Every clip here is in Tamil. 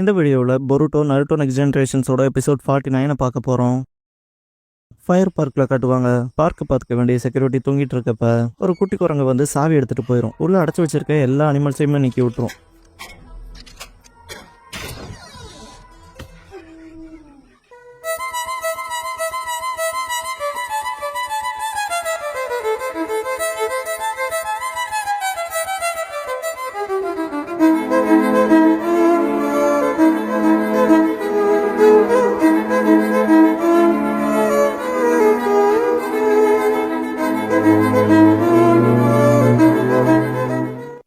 இந்த வீடியோவில் பொருட்டோ நருட்டோ நெக்ஸ்ட் ஜென்ரேஷன்ஸோட எபிசோட் 49 பார்க்க போகிறோம். ஃபயர் பார்க்கில் காட்டுவாங்க. பார்க்க பார்த்துக்க வேண்டிய செக்யூரிட்டி தூங்கிட்டு இருக்கப்ப ஒரு குட்டி குரங்கு வந்து சாவி எடுத்துகிட்டு போயிடும். உள்ளே அடைச்சி வச்சிருக்க எல்லா அனிமல்ஸையுமே நீக்கி விட்டுரும்.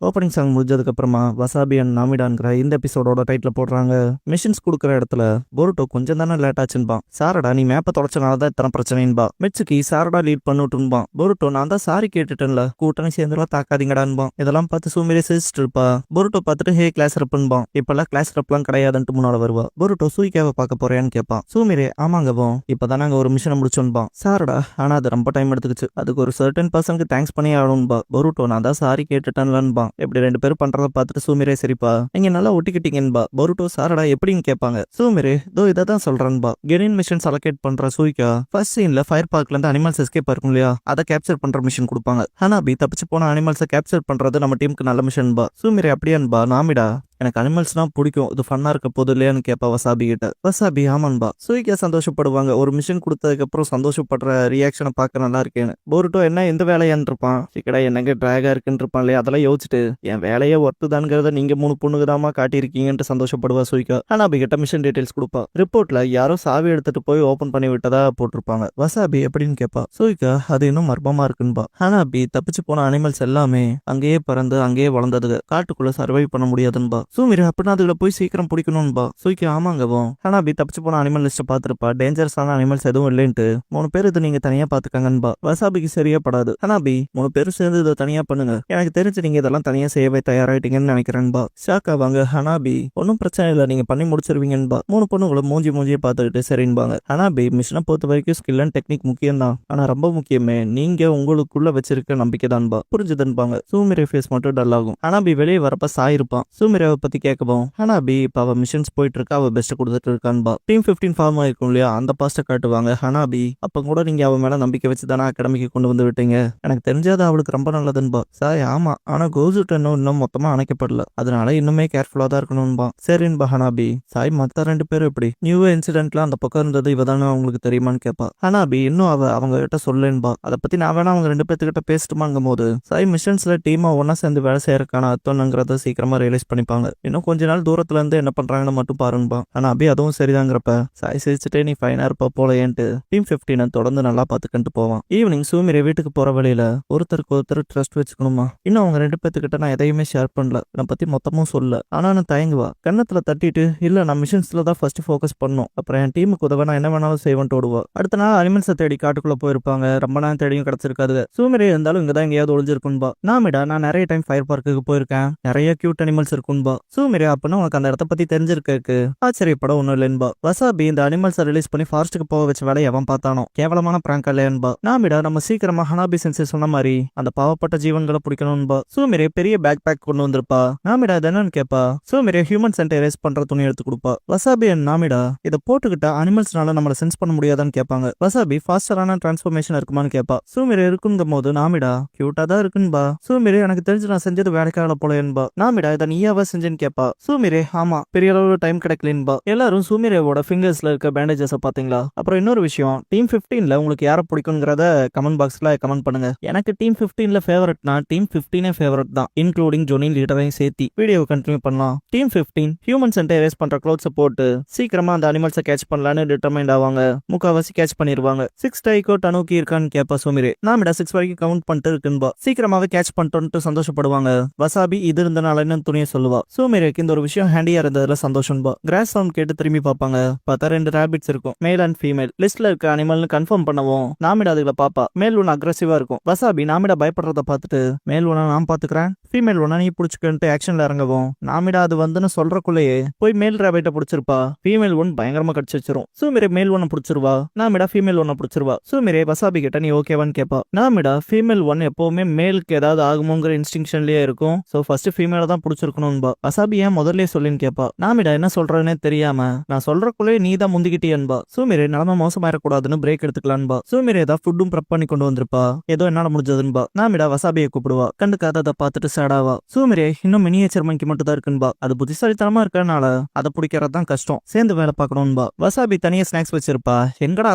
ஓப்பனிங் சாங் முடிஞ்சதுக்கப்புறமா வசாபி அண்ட் நாமிடான்கிற இந்த எபிசோடோட டைட்டில் போடுறாங்க. மிஷின்ஸ் கொடுக்குற இடத்துல பொருட்டோ கொஞ்சம் தானே லேட் ஆச்சுன்பான். சாரடா நீ மேப்பை தொலைச்சனால தான் இத்தனை பிரச்சனைன்பா. மிச்சுக்கு சாரடா லீட் பண்ணிட்டுன்பான். பொருட்டோ நான் தான் சாரி கேட்டுட்டேன்ல, கூட்டணி சேர்ந்துலாம் தாக்காதீங்கடான்பான். இதெல்லாம் பார்த்து சூமிரே சிரிச்சிட்டு இருப்பா. பொருட்டோ பார்த்துட்டு ஹே கிளாஸ் ரப்புன்பான். இப்பெல்லாம் கிளாஸ் ரப்லாம் கிடையாதுன்ட்டு முன்னால வருவா. பொருட்டோ சூய்க்காவை பார்க்க போறியான்னு கேட்பான். சூமிரே ஆமாங்கவோம், இப்பதான் நாங்க ஒரு மிஷனை முடிச்சோன்பா. சாரடா ஆனா அது ரொம்ப டைம் எடுத்துக்கிச்சு, அதுக்கு ஒரு சர்டன் பர்சனுக்கு தேங்க்ஸ் பண்ணி ஆகணும்பா. பொருட்டோ நான் தான் சாரி கேட்டுட்டேன்லன்பா. எப்படி ரெண்டு பேரும் பண்றத பார்த்துட்டு சூமிரே சரிப்பா நீங்க நல்லா ஒட்டிக்கிட்டீங்கன்பா. பொருட்டோ சாரடா எப்படின்னு கேட்பாங்க. சூமிரே தோ இதை தான் சொல்றேன்பா. கெனின் மிஷன்ஸ் அலோகேட் பண்ற சூய்கா ஃபர்ஸ்ட் சீன்ல ஃபயர் பார்க்ல இருந்து அனிமல்ஸ் எஸ்கேப் இருக்கும் இல்லையா, அதை கேப்சர் பண்ற மிஷன் கொடுப்பாங்க. ஹனாபி தப்பிச்சு போன அனிமல்ஸை கேப்சர் பண்றது நம்ம டீமுக்கு நல்ல மிஷன்பா. சூமிரே அப்படியான்பா. நாமிடா எனக்கு அனிமல்ஸ்னா பிடிக்கும், இது ஃபன்னா இருக்க போது இல்லையான்னு கேட்பா வசாபி கிட்ட. வசாபி ஆமான்பா. சூய்கா சந்தோஷப்படுவாங்க. ஒரு மிஷன் கொடுத்ததுக்கு அப்புறம் சந்தோஷப்படுற ரியாக்ஷனை பார்க்க நல்லா இருக்கேன்னு. போருட்டோ என்ன எந்த வேலையான்னு இருப்பான். சிக்கடா என்னங்க டிராகா இருக்குன்னு இருப்பான் இல்லையா, அதெல்லாம் யோசிச்சுட்டு என் வேலையே ஒர்த்துதான்ங்கிறத நீங்க 3 பொண்ணுக்கு தாமா காட்டியிருக்கீங்கன்ட்டு சந்தோஷப்படுவா சூய்கா. ஹனாபி கிட்ட மிஷன் டீடைல்ஸ் கொடுப்பா. ரிப்போர்ட்ல யாரோ சாவி எடுத்துட்டு போய் ஓபன் பண்ணி விட்டதா போட்டிருப்பாங்க. வசாபி எப்படின்னு கேட்பா. சூய்கா அது இன்னும் மர்மமா இருக்குன்பா. ஹனாபி தப்பிச்சு போன அனிமல்ஸ் எல்லாமே அங்கேயே பறந்து அங்கேயே வளர்ந்தது, காட்டுக்குள்ள சர்வை பண்ண முடியாதுன்பா. சூமிரே அப்படின்னா அதுல போய் சீக்கிரம் பிடிக்கணும்பா. சூய்கா ஆமாங்கவும். ஹனாபி தப்பிச்சு போன அனிமல் லிஸ்ட் பாத்துருப்பா. டேஞ்சரஸான அனிமல்ஸ் எதுவும் இல்லைன்ட்டு 3 பேர் இது நீங்க தனியா பாத்துக்கங்கன்பா. வசாபிக்கு சரியா படாது. ஹனாபி 3 பேரும் சேர்ந்து இதை தனியா பண்ணுங்க, எனக்கு தெரிஞ்சு நீங்க இதெல்லாம் தனியா செய்யவே தயாராயிட்டீங்கன்னு நினைக்கிறேன்பா. ஷாக்கா வாங்க. ஹனாபி ஒன்னும் பிரச்சனை இல்லை, நீங்க பண்ணி முடிச்சிருவீங்கன்பா. 3 பொண்ணுங்களும் மூஞ்சியை பார்த்துக்கிட்டு சரின்பாங்க. ஹனாபி மிஷனை பொறுத்த வரைக்கும் ஸ்கில் அண்ட் டெக்னிக் முக்கியம் தான், ஆனா ரொம்ப முக்கியமே நீங்க உங்களுக்குள்ள வச்சிருக்க நம்பிக்கை தான்பா. புரிஞ்சுதுன்பாங்க. சூமிரே ஃபேஸ் மட்டும் டல் ஆகும். ஹனாபி வெளியே வரப்ப சாயிருப்பான். சூமிரேவை பத்தி கேட்கவும் ஹனாபி இப்ப அவ மிஷன்ஸ் போயிட்டு இருக்கா, அவ பெஸ்ட் கொடுத்துட்டு இருக்கான்பா. டீம் 15 ஃபார்ம் ஆயிருக்கும் இல்லையா, அந்த பாஸ்ட காட்டுவாங்க. ஹனாபி அப்ப கூட நீங்க அவ மேல நம்பிக்கை வச்சு தானே அகாடமிக்கு கொண்டு வந்து விட்டீங்க, எனக்கு தெரிஞ்சாது அவளுக்கு ரொம்ப நல்லதுன்பா. சாய் ஆமா, ஆனா கோசுட் இன்னும் மொத்தமா அணைக்கப்படல, அதனால இன்னுமே கேர்ஃபுல்லா தான் இருக்கணும்பா. சரின்பா. ஹனாபி சாய் மத்த 2 பேரும் எப்படி நியூ இன்சிடென்ட்ல அந்த பக்கம் இருந்தது இவதானே உங்களுக்கு தெரியுமான்னு கேட்பா. ஹனாபி இன்னும் அவங்க கிட்ட சொல்லேன்பா. அதை பத்தி நான் வேணா அவங்க 2 பேர்த்துக்கிட்ட பேசிட்டுமாங்கும் போது சாய் மிஷன்ஸ்ல டீமா ஒன்னா சேர்ந்து வேலை செய்யறதுக்கான அர்த்தம்ங்கிறத சீக்கிரமா ரியலைஸ் பண்ணிப்பாங்க. இன்னும் கொஞ்ச நாள் தூரத்துல இருந்து என்ன பண்றாங்கன்னு மட்டும் பாருன்பா. ஆனா அபி அதுவும் சரிதாங்கிறப்ப சாய் சிரிச்சுட்டே நீ ஃபைனா இருப்ப போலயேன்ட்டு டீம் 15 தொடர்ந்து நல்லா பாத்துக்கிட்டு போவான். ஈவினிங் சூமிரே வீட்டுக்கு போற வழியில ஒருத்தருக்கு ஒருத்தர் ட்ரஸ்ட் வச்சுக்கணுமா, இன்னும் அவங்க 2 பேர்த்துக்கிட்ட நான் எதையுமே ஷேர் பண்ணல, நான் பத்தி மொத்தமும் சொல்ல, ஆனா நான் தயங்குவா. கண்ணத்துல தட்டிட்டு இல்ல நான் மிஷன்ஸ்ல தான் ஃபர்ஸ்ட் ஃபோக்கஸ் பண்ணும், அப்புறம் என் டீமுக்கு உதவ நான் என்ன வேணாலும் செய்வேன்ட்டு ஓடுவா. அடுத்த நாள் அனிமல்ஸை தேடி காட்டுக்குள்ள போயிருப்பாங்க. ரொம்ப நேரம் தேடியும் கிடைச்சிருக்காது. சூமிரே இருந்தாலும் இங்கதான் எங்கேயாவது ஒளிஞ்சிருக்குன்பா. நாமிடா நான் நிறைய டைம் ஃபயர் பார்க்குக்கு போயிருக்கேன், நிறைய கியூட் அனிமல்ஸ் இருக்குன்பா. சூமிரே அப்பனா உனக்கு அந்த இடத்த பத்தி தெரிஞ்சிருக்கு, ஆச்சரியப்பட ஒண்ணும் இல்லைன்பா. வசாபி இந்த அனிமல்ஸை ரிலீஸ் பண்ணி ஃபாரஸ்ட்டுக்கு போக வச்ச வேலை எவன் பார்த்தானோ, கேவலமான பிராங்க் இல்லையன்பா. நாமிடா நம்ம சீக்கிரமா ஹனாபி சென்சே சொன்ன மாதிரி அந்த பாவப்பட்ட ஜீவன்களை பிடிக்கணும்பா. சூமிரே பெரிய பேக் பேக் கொண்டு வந்திருப்பா. நாமிடா இது என்னன்னு கேப்பா. சூமிரே ஹியூமன் சென்ட் எரேஸ் பண்ற துணி எடுத்து கொடுப்பா. வசாபி அண்ட் நாமிடா இதை போட்டுக்கிட்டா அனிமல்ஸ்னால நம்மள சென்ஸ் பண்ண முடியாதான்னு கேட்பாங்க. வசாபி ஃபாஸ்டரான டிரான்ஸ்ஃபர்மேஷன் இருக்குமான்னு கேப்பா. சூமிரே இருக்குங்கும் போது நாமிடா கியூட்டா தான் இருக்குன்பா. சூமிரே எனக்கு தெரிஞ்சு நான் செஞ்சது வேலைக்காக போலன்பா. நாமிடா இதை நீயாவா செஞ்சேன்னு கேப்பா. சூமிரே ஆமா பெரிய அளவு டைம் கிடைக்கலன்பா. எல்லாரும் சூமிரேவோட ஃபிங்கர்ஸ்ல இருக்க பேண்டேஜஸ் பாத்தீங்களா. அப்புறம் இன்னொரு விஷயம், டீம் 15ல உங்களுக்கு யாரை பிடிக்குங்கிறத கமெண்ட் பாக்ஸ்ல கமெண்ட் பண்ணுங்க. எனக்கு டீம் 15ல ஃபேவரட்னா டீம் 15 ஃபேவரட் தான், இன்க்ளூடிங் ஜோனின் லீடரையும் சேர்த்தி. வீடியோ கண்டினியூ பண்ணலாம். டீம் 15 ஹியூமன் சென்டர் எரேஸ் பண்ற க்ளோத்ஸை போட்டு சீக்கிரமா அந்த அனிமல்ஸை கேட்ச் பண்ணலான்னு டிட்டர்மைண்ட் ஆவாங்க. முக்காவாசி கேட்ச் பண்ணிருவாங்க. 6 டைக்கோ டனுக்கி இருக்கான்னு கேப்பா சூமிரே. நாமிடா 6 வரைக்கும் கவுண்ட் பண்ணிட்டு இருக்குன்பா. சீக்கிரமாவே கேட்ச் பண்ணிட்டு சந்தோஷப்படுவாங்க. வசாபி இது இருந்தனால துணியை சொல்லுவா. சூமிரேக்கு இந்த ஒரு விஷயம் ஹேண்டியா இருந்ததுல சந்தோஷம்பா. கிராஸ் சவுண்ட் கேட்டு திரும்பி பார்ப்பாங்க. பார்த்தா 2 ரேபிட்ஸ் இருக்கும், மேல் அண்ட் ஃபீமேல். லிஸ்ட்ல இருக்க அனிமல்னு கன்ஃபார்ம் பண்ணவும் நாமிடா அதுல பாப்பா. மேல் ஒன்று அக்ரெசிவா இருக்கும். வசாபி நாமிடா பயப்படுறத பார்த்துட்டு மேல் ஒண்ணா நான் பாத்துக்கிறேன், ஃபீமேல் ஒண்ணா நீ புடிச்சுக்கிட்டு ஆக்ஷன்ல இறங்கவும் நாமிடா அது வந்துன்னு சொல்றக்குள்ளேயே போய் மேல் ரேபிட்ட புடிச்சிருப்பா. ஃபீமேல் ஒன் பயங்கரமா கடிச்சு வச்சிரும். சூமிரே மேல் ஒன்ன புடிச்சிருவா, நாமிடா ஃபீமேல் ஒன்ன புடிச்சிருவா. சூமிரே வசாபி கிட்ட நீ ஓகேவான்னு கேப்பா. நாமிடா ஃபீமேல் ஒன் எப்பவுமே மேலுக்கு ஏதாவது ஆகுமோங்கிற இன்ஸ்டிங்ஷன்லயே இருக்கும். சோ ஃபர்ஸ்ட் ஃபீமேல தான் புடிச்சிருக்கணும்பா. வசாபி ஏன் முதல்லயே சொல்லின்னு கேப்பா. நாமிடா என்ன சொல்றேன்னே தெரியாம நான் சொல்றக்குள்ளே நீ தான் முந்திக்கிட்டேன்பா. சூமிரே நிலைமை மோசமாயிடக்கூடாதுன்னு பிரேக் எடுத்துக்கலான்பா. சூமிரே தான் ஃபுட்டும் ப்ரெப் பண்ணி கொண்டு வந்திருப்பா. ஏதோ என்னால முடிஞ்சதுன்பா. நாமிடா வசாபியை கூப்பிடுவா. கண்டுக்காததை பார்த்துட்டு சேடாவா. சூமிரே இன்னும் மினியேச்சர் மங்கி மட்டும் தான் இருக்குன்பா. அது புத்திசாலித்தனமா இருக்கறனால அதை பிடிக்கிறது தான் கஷ்டம், சேர்ந்து வேலை பார்க்கணும்பா. வசாபி தனியா ஸ்நாக்ஸ் வச்சிருப்பா. எங்கடா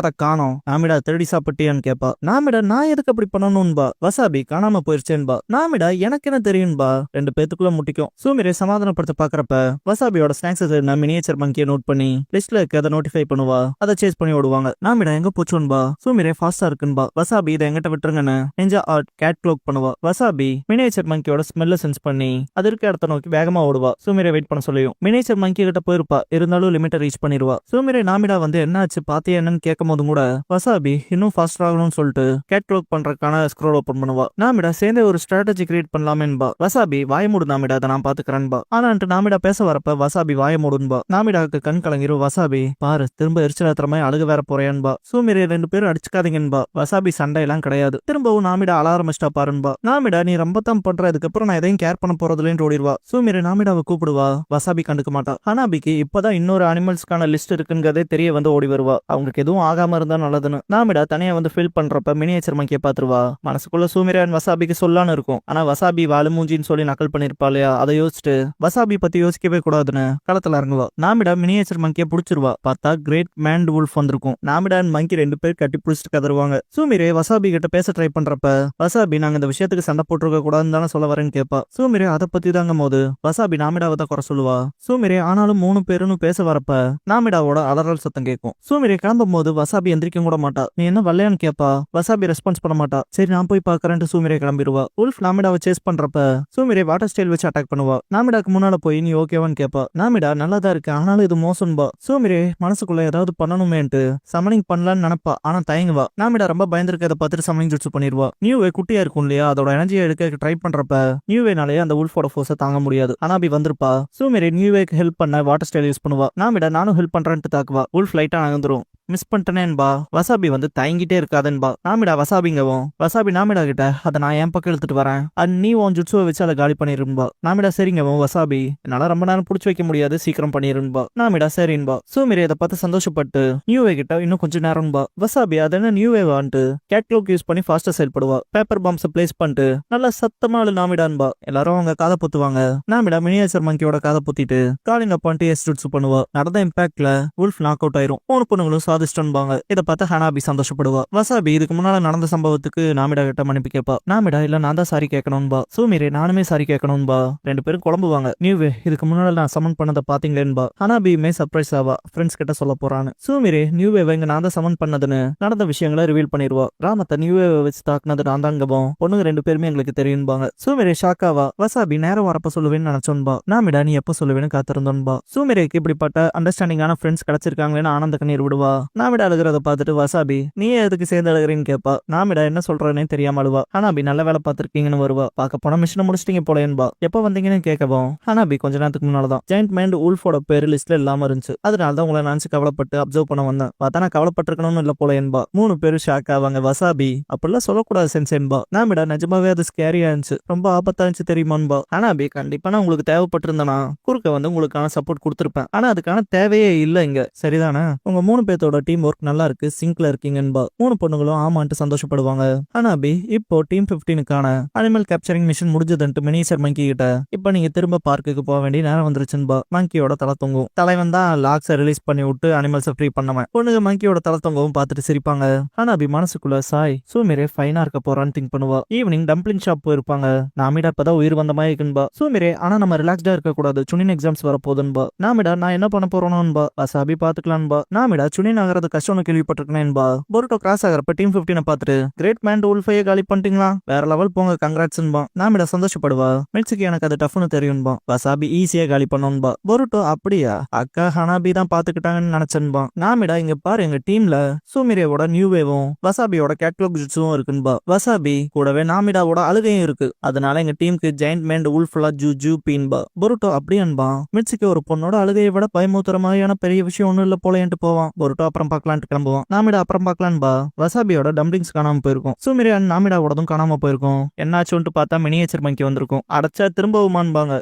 அதை காணோம், நாமிடா திருடி சாப்பிட்டியான்னு கேப்பா. நாமிடா நான் எதுக்கு அப்படி பண்ணணும்பா. வசாபி காணாம போயிருச்சேன்பா. நாமிடா எனக்கு என்ன தெரியும்பா. 2 பேத்துக்குள்ள முட்டிக்கும். சூமிரே சமாதானப்படுத்த பாக்குறப்ப வசாபியோட ஸ்நாக்ஸ் மினியேச்சர் மங்கியை நோட் பண்ணி லிஸ்ட்ல இருக்க நோட்டிஃபை பண்ணுவா. அதை சேஸ் பண்ணி ஓடுவாங்க. நாமிடா எங்க போச்சோன்பா. சூமிரே ஃபாஸ்டா இருக்குன்பா. வசாபி இதை எங்கிட்ட விட்டுருங்கன்னு நெஞ்சா ஆர்ட் கேட் க்ளோக் பண்ணுவா. வசாபி மினியேச்சர் மங்கியோட ஸ்மெல்ல சென்ஸ் பண்ணி அது இருக்க இடத்த நோக்கி வேகமா ஓடுவா. சூமிரே வெயிட் பண்ண சொல்லியும் மினியேச்சர் மங்கி கிட்ட போயிருப்பா. இருந்தாலும் லிமிட்டை ரீச் பண்ணிடுவா. சூமிரே நாமிடா வந்து என்னாச்சு பாத்தியா என்னன்னு கேட்கும் போது கூட வசாபி இன்னும் ஃபாஸ்ட் ஆகணும்னு சொல்லிட்டு கேட் க்ளோக் பண்றதுக்கான ஸ்க்ரோல் ஓபன் பண்ணுவா. நாமிடா சேர்ந்து ஒரு ஸ்ட்ராட்டஜி கிரியேட் பண்ணலாமேன்பா. வசாபி வாய மூடு நாமிடா, அதை நான் பாத்துக்கிறேன்பா. ஆனான்ட்டு நாமிடா பேச வரப்ப வசாபி வாய மூடுன்பா. நாமிடாவுக்கு கண் கலங்கிரும். வசாபி பாரு திரும்ப எரிச்சல் ஏத்துறமே அழுக வேற போறேன்பா. சூமிரே 2 பேரும் அடிச்சுக்காதீங்கன்பா. வசாபி சண்டையெல்லாம் கிடையாது. திரும்பவும் நாமிடா அழ ஆரம்பிச்சிட்டா பாருன்பா. நாமிடா நீ ரொம்ப தான் பண்ற, அதுக்கப்புறம் நான் எதையும் கேர் பண்ண போறதுலேன்னு ஓடிடுவா. சூமிரே நாமிடாவை கூப்பிடுவா. வசாபி கண்டுக்க மாட்டா. ஹனாபிக்கு இப்பதான் இன்னொரு அனிமல்ஸ்க்கான லிஸ்ட் இருக்குங்கிறதே தெரிய வந்து ஓடி வருவா. அவங்களுக்கு எதுவும் ஆகாம இருந்தா நல்லதுன்னு. நாமிடா தனியா வந்து ஃபில் பண்றப்ப மினியேச்சர் மங்கியை பாத்துருவா. மனசுக்குள்ள சூமிரே வசாபிக்கு சொல்லான்னு இருக்கும். ஆனா வசாபி வாழு மூஞ்சின்னு சொல்லி நக்கல் பண்ணிருப்பா இல்லையா, அதை யோசிச்சுட்டு வசாபி பத்தி யோசிக்கவே கூடாதுன்னு களத்துல இறங்குவா. நாமிடா மினியேச்சர் மங்கியை புடிச்சிருவா. பார்த்தா கிரேட் மேண்ட் வுல்ஃப் வந்திருக்கும். நாமிடா அண்ட் மங்கி 2 பேர் கட்டி புடிச்சிட்டு கதருவாங்க. சூமிரே வசாபி கிட்ட பேச ட்ரை பண்றப்ப வசாபி நாங்க இந்த விஷயத்துக்கு சண்டை போட்டுருக்க கூடாதுன்னு தானே சொல்ல வரேன்னு கேப்பா. சூமிரே அதை பத்தி தாங்க போது வசாபி நாமிடாவை தான் குறை சொல்லுவா. சூமிரே ஆனாலும் 3 பேருன்னு பேச வரப்ப நாமிடாவோட அலறல் சத்தம் கேட்கும். சூமிரே கிளம்பும் போது வசாபி எந்திரிக்க கூட மாட்டா. நீ என்ன வரலையான்னு கேப்பா. வசாபி ரெஸ்பான்ஸ் பண்ண மாட்டா. சரி நான் போய் பாக்குறேன்ட்டு சூமிரே கிளம்பிடுவா. உல்ஃப் நாமிடாவை சேஸ் பண்றப்ப சூமிரே வாட்டர் ஸ்டைல் வச்சு அட்டாக் பண்ணுவா. நாமிடாக்கு முன்னால போய் நீ ஓகேவான்னு கேப்பா. நாமிடா நல்லா தான் இருக்கு, ஆனாலும் இது மோசம்பா. சூமிரே மனசுக்குள்ள ஏதாவது பண்ணணுமேன்ட்டு சமனிங் பண்ணலான்னு நினைப்பா. ஆனா தயங்குவா. நாமிடா ரொம்ப பயந்துருக்கதை பார்த்துட்டு சமனிங் ஜுட்சு பண்ணிடுவா. நியூவே குட்டியா இருக்கும் இல்லையா, அதோட எனர்ஜியை எடுக்க ட்ரை பண்றப்ப நியூவேனாலே அந்த உல்ஃபோட ஃபோர்ஸை தாங்க முடியாது. ஹனாபி வந்திருப்பா. சூமிரே நியூவேக்கு ஹெல்ப் பண்ண வாட்டர் ஸ்டைல் யூஸ் பண்ணுவா. நாமிடா நானும் ஹெல்ப் பண்றேன்ட்டு தாக்குவா. உல்ஃப் லைட்டா நகர்ந்துரும். மிஸ் பண்ணிட்டேனேன்பா. வசாபி வந்து தயங்கிட்டே இருக்காதேன்பா. நாமிடா வசாபிங்கவும் வசாபி நாமிடா கிட்ட அதை நான் என் பக்கம் எடுத்துட்டு வரேன், அது நீ உன் ஜுட்சுவை வச்சு அதை காலி பண்ணிரும்பா. நாமிடா சரிங்கவும் வசாபி என்னால ரொம்ப நேரம் புடிச்சு வைக்க முடியாது, சீக்கிரம் பண்ணிரும்பா. நாமிடா சரின்பா. சூமிரே அதை பார்த்து சந்தோஷப்பட்டு நியூவே கிட்ட இன்னும் கொஞ்சம் நேரம்பா. வசாபி அது என்ன Niue want gate cloak use பண்ணி ஃபாஸ்டா செயல்படுவா. பேப்பர் பாம்ஸை பிளேஸ் பண்ணிட்டு நல்லா சத்தமா நாமிடான்பா. எல்லாரும் அவங்க காதை பொத்துவாங்க. நாமிடா மினியேச்சர் மங்கியோட காதை பொத்திட்டு காலிங் அப் பண்ணிட்டு எஸ் ஜுட்சு பண்ணுவா. நடந்த இம்பாக்ட்ல உல்ஃப் நாக் அவுட் ஆயிரும். 3 பொண்ணுங்களும் சாதிச்சிட்டோம்பாங்க. இதை பார்த்து ஹனாபி சந்தோஷப்படுவா. வசாபி இதுக்கு முன்னால நடந்த சம்பவத்துக்கு நாமிடா கிட்ட மன்னிப்பு கேட்பா. நாமிடா இல்ல நான் தான் சாரி கேட்கணும்பா. சூமிரே நானுமே சாரி கேட்கணும்பா. 2 பேரும் குழம்புவாங்க. நியூவே இதுக்கு முன்னால நான் சமன் பண்ணதை பாத்தீங்களேன்பா. ஹனாபியுமே சர்ப்ரைஸ் ஆவா. ஃப்ரெண்ட்ஸ் கிட்ட சொல்ல போறான்னு. சூமிரே நியூவே இங்க நான் தான் சமன் பண்ணதுன்னு நடந்த விஷயங்களை ரிவீல் பண்ணிடுவா. ராமத்தை நியூவே வச்சு தாக்குனது நான் தாங்கவும் பொண்ணுங்க 2 பேருமே எங்களுக்கு தெரியும்பாங்க. சூமிரே ஷாக்காவா. வசாபி நேரம் வரப்ப சொல்லுவேன்னு நினைச்சோன்பா. நாமிடா நீ எப்ப சொல்லுவேன்னு காத்திருந்தோன்பா. சூமிரேக்கு இப்படிப்பட்ட அண்டர்ஸ்டாண்டிங்கான ஃப்ரெண்ட்ஸ் கிடைச்சிருக்காங்களேன்னு ஆனந்த கண்ணீர் விடுவா. நாமிடா அழுகிறத பார்த்துட்டு வசாபி நீ எதுக்கு சேர்ந்து அழுகிறேன்னு கேட்பா. நாமிடா என்ன சொல்றேன்னே தெரியாம அழுவா. ஹனாபி நல்ல வேலை பார்த்திருக்கீங்கன்னு வருவா. பார்க்க போன மிஷினை முடிச்சிட்டீங்க போலேன்பா. எப்ப வந்தீங்கன்னு கேட்கவும் ஹனாபி கொஞ்ச நேரத்துக்கு முன்னாலதான் ஜெயண்ட் மைண்ட் உல்ஃபோட பேரு லிஸ்ட்ல இல்லாம இருந்துச்சு, அதனாலதான் உங்களை நினைச்சு கவலைப்பட்டு அப்சர்வ் பண்ண வந்தேன். பார்த்தா நான் கவலைப்பட்டிருக்கணும்னு இல்ல போல என்பா. 3 பேரும் ஷாக் ஆவாங்க. வசாபி அப்படிலாம் சொல்லக்கூடாது சென்ஸ் என்பா. நாமிடா நிஜமாவே அது ஸ்கேரியா இருந்துச்சு, ரொம்ப ஆபத்தா இருந்துச்சு தெரியுமான்பா. ஹனாபி கண்டிப்பா நான் உங்களுக்கு தேவைப்பட்டிருந்தனா குறுக்க வந்து உங்களுக்கான சப்போர்ட் கொடுத்துருப்பேன், ஆனா அதுக்கான தேவையே இல்ல இங்க, சரிதானே? உங்க 3 பேர்த்தோட டீம் ஒர்க் நல்லா இருக்கு, சிங்க்ல இருக்கீங்கன்பா. 3 பொண்ணுங்களும் ஆமான்ட்டு சந்தோஷப்படுவாங்க. ஹனாபி இப்போ டீம் 15க்கான அனிமல் கேப்சரிங் மிஷன் முடிஞ்சதுன்ட்டு மினியேச்சர் மங்கி கிட்ட இப்ப நீங்க திரும்ப பார்க்குக்கு போக வேண்டிய நேரம் வந்துருச்சுன்பா. மங்கியோட தலை தொங்கும். தலைவன் தான் லாக்ஸை ரிலீஸ் பண்ணி விட்டு அனிமல்ஸை ஃப்ரீ பண்ணவன். பொண்ணுங்க மங்கியோட தலை தொங்கவும் பார்த்துட்டு சிரிப்பாங்க. ஹனாபி மனசுக்குள்ள சாய் சூமிரே ஃபைனா இருக்க போறான்னு திங்க் பண்ணுவா. ஈவினிங் டம்ப்ளிங் ஷாப் போயிருப்பாங்க. நாமிடா இப்பதான் உயிர் வந்த மாதிரி இருக்குன்பா. சூமிரே ஆனா நம்ம ரிலாக்ஸ்டா இருக்க கூடாது, சுனின் எக்ஸாம்ஸ் வர போதுன்பா. நாமிடா நான் என்ன பண்ண போறோம்னுபா. வசாபி பாத்துக்கலான்பா. நாமிடா சுனின் ஆகிறது கஷ்டம்னு கேள்விப்பட்டிருக்கேன்பா. பொருட்டோ கிராஸ் ஆகிறப்ப டீம் 15 பார்த்துட்டு கிரேட் மேன் உல்ஃபையே காலி பண்ணிட்டீங்களா, வேற லெவல் போங்க கங்க்ராட்ஸ்ன்பா. நாமிடா சந்தோஷப்படுவா. மிட்சுக்கு எனக்கு அது டஃப்னு தெரியும்பா. வசாபி ஈஸியா காலி பண்ணோன்பா. பொருட்டோ அப்படியா, அக்கா ஹனாபி தான் பாத்துக்கிட்டாங்கன்னு நினைச்சன்பா. நாமிடா இங்க பாரு, எங்க டீம்ல சூமிரேவோட நியூ வேவும் வசாபியோட கேட்லாக் ஜுட்ஸும் இருக்குன்பா. வசாபி கூடவே நாமிடாவோட அழுகையும் இருக்கு. அதனால எங்க டீமுக்கு ஜெயண்ட் மேண்ட் உல்ஃபுல்லா ஜூ பீன்பா. பொருட்டோ அப்படியான்பா. மிட்சுக்கு ஒரு பொண்ணோட அழுகையை விட பயமுத்துற மாதிரியான பெரிய விஷயம் ஒண்ணும் இல்ல போலேன்ட்டு போவான். பொருட்டோ அப்புறம் பார்க்கலான்ட்டு கிளம்புவான். நாமிடா அப்புறம் பார்க்கலான்பா. வசாபியோட டம்ப்ளிங்ஸ் காணாம போயிருக்கும். சூமிரே அண்ட் நாமிடாவோடதும் காணாம போயிருக்கும். என்னாச்சுன்ட்டு பார்த்தா மினியேச்சர் மங்கி வந்திருக்கும். அடைச்சா திரும்பவுமான்பாங்க.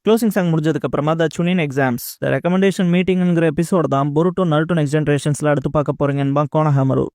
க்ளோசிங் சாங் முடிஞ்சதுக்கு அப்புறமா த சுனின் எக்ஸாம்ஸ் த ரெக்கமெண்டேஷன் மீட்டிங்ங்கிற எபிசோட் தான் பொருட்டோ நருட்டோ நெக்ஸ்ட் ஜென்ரேஷன்ஸ்ல அடுத்து பார்க்க போறீங்கன்னு கோனஹாமரு.